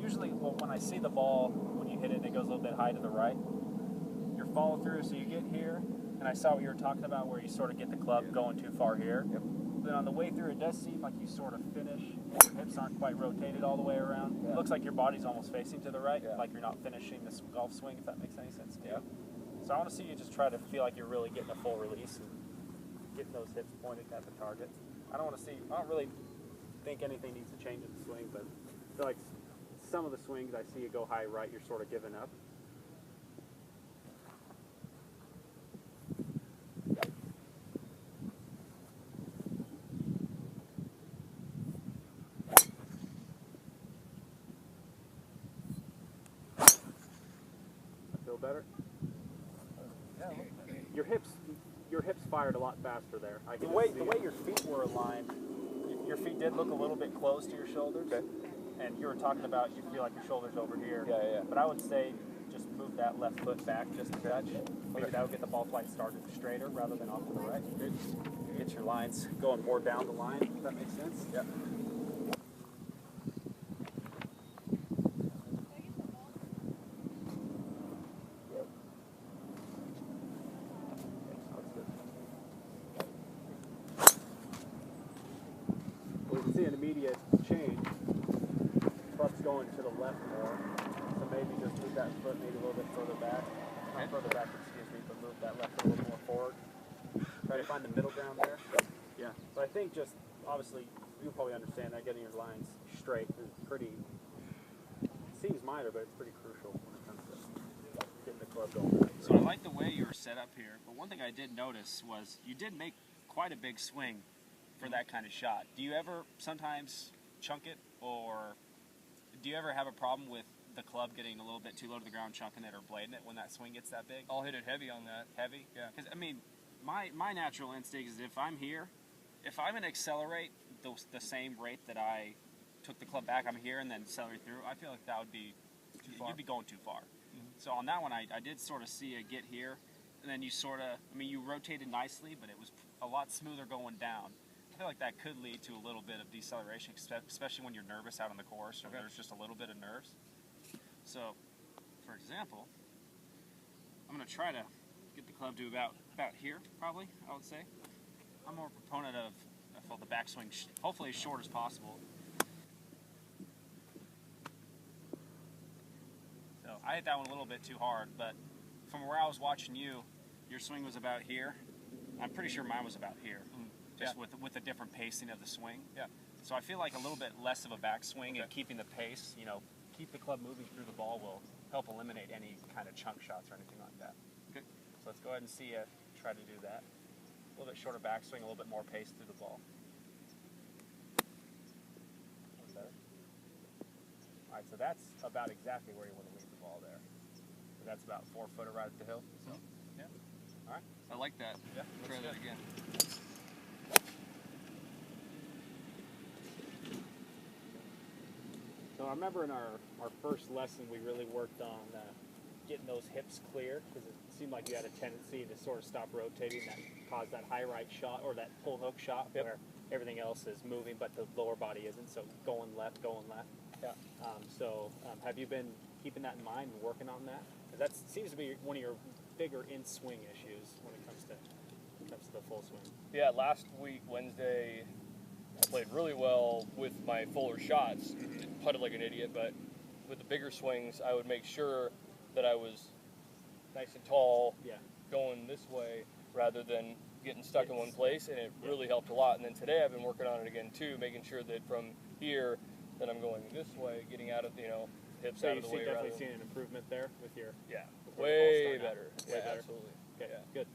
usually, well, when I see the ball, when you hit it and it goes a little bit high to the right, your follow through, so you get here, and I saw what you were talking about where you sort of get the club going too far here. Yep. But on the way through, it does seem like you sort of finish, and your hips aren't quite rotated all the way around. Yeah. It looks like your body's almost facing to the right, Yeah. like you're not finishing this golf swing, if that makes any sense to you. Yeah. So I want to see you just try to feel like you're really getting a full release and getting those hips pointed at the target. I don't really think anything needs to change in the swing, but I feel like some of the swings I see you go high right, you're sort of giving up. Feel better? Yeah. Your hips fired a lot faster there. The way your feet were aligned, your feet did look a little bit close to your shoulders. Okay. And you were talking about you feel like your shoulder's over here. Yeah. But I would say just move that left foot back just a touch. Maybe that would get the ball flight started straighter rather than off to the right. Get your lines going more down the line, if that makes sense. Yeah. Well, you can see an immediate change. Club's going to the left more. So maybe just move that foot maybe a little bit further back. Not further back, excuse me, but move that left foot a little more forward. Try to find the middle ground there. Yeah. So I think just, obviously, you probably understand that getting your lines straight is pretty, it seems minor, but it's pretty crucial when it comes to getting the club going. So I like the way you were set up here, but one thing I did notice was you did make quite a big swing for that kind of shot. Do you ever sometimes chunk it, or do you ever have a problem with the club getting a little bit too low to the ground, chunking it or blading it when that swing gets that big? I'll hit it heavy on that. Heavy? Yeah. Because, I mean, my natural instinct is if I'm here, if I'm going to accelerate the same rate that I took the club back, I'm here and then accelerate through, I feel like that would be, you'd be going too far. So on that one, I did sort of see it get here, and then you sort of, I mean, you rotated nicely, but it was a lot smoother going down. I feel like that could lead to a little bit of deceleration, especially when you're nervous out on the course, or there's just a little bit of nerves. So, for example, I'm going to try to get the club to about here, probably, I would say. I'm more a proponent of the backswing, hopefully as short as possible. So I hit that one a little bit too hard, but from where I was watching you, your swing was about here. I'm pretty sure mine was about here, just with a different pacing of the swing. Yeah. So I feel like a little bit less of a backswing and keeping the pace, keep the club moving through the ball will help eliminate any kind of chunk shots or anything like that. Good. So let's go ahead and see you try to do that. A little bit shorter backswing, a little bit more pace through the ball. All right, so that's about exactly where you want to leave the ball there. So that's about 4 footer right at the hill. So, Yeah. all right. I like that. Yeah, Try looks that good. again. So I remember in our first lesson we really worked on getting those hips clear, because it seemed like you had a tendency to sort of stop rotating, that caused that high right shot or that pull hook shot where everything else is moving but the lower body isn't, so going left. Yeah. Have you been keeping that in mind and working on that? 'Cause that seems to be one of your bigger in-swing issues when it comes to the full swing. Yeah, last week, Wednesday, I played really well with my fuller shots. Putted like an idiot, but with the bigger swings, I would make sure that I was nice and tall, going this way, rather than getting stuck in one place, and it really helped a lot. And then today I've been working on it again too, making sure that from here that I'm going this way, getting out of, hips So out you've of the way. definitely seen an improvement there with your Yeah, with where the ball's way starting out. better. Way better. Absolutely. Okay, Yeah. good.